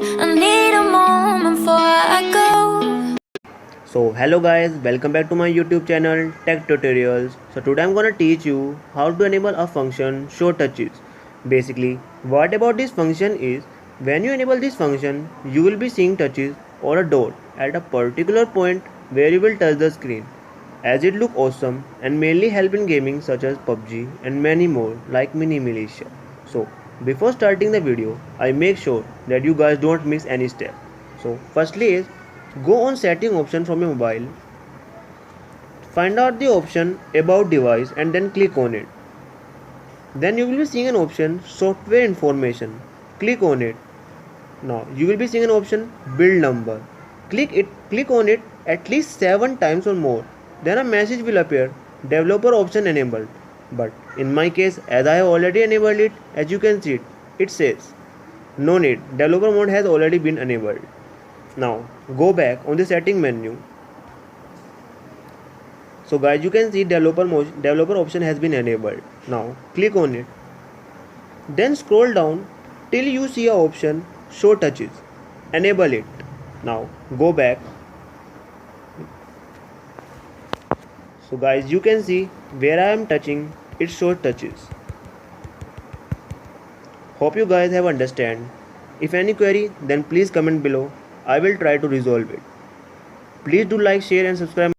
I need a moment before I go. So hello guys, welcome back to my YouTube channel Tech Tutorials. So today I'm gonna teach you how to enable a function show touches. Basically, what about this function is when you enable this function, you will be seeing touches or a dot at a particular point where you will touch the screen. As it look awesome and mainly help in gaming such as PUBG and many more like Mini Militia. So before starting the video, I make sure that you guys don't miss any step. So firstly is go on setting option from your mobile, find out the option about device and then click on it. Then you will be seeing an option software information. Click on it. Now you will be seeing an option build number. Click on it at least 7 times or more. Then a message will appear developer option enabled. But in my case, as I have already enabled it, as you can see it says no need, developer mode has already been enabled. Now go back on the setting menu. So guys, you can see developer option has been enabled. Now click on it. Then scroll down till you see a option show touches. Enable it. Now go back. So guys, you can see where I am touching it shows touches. Hope you guys have understand. If any query, then please comment below. I will try to resolve it. Please do like, share and subscribe.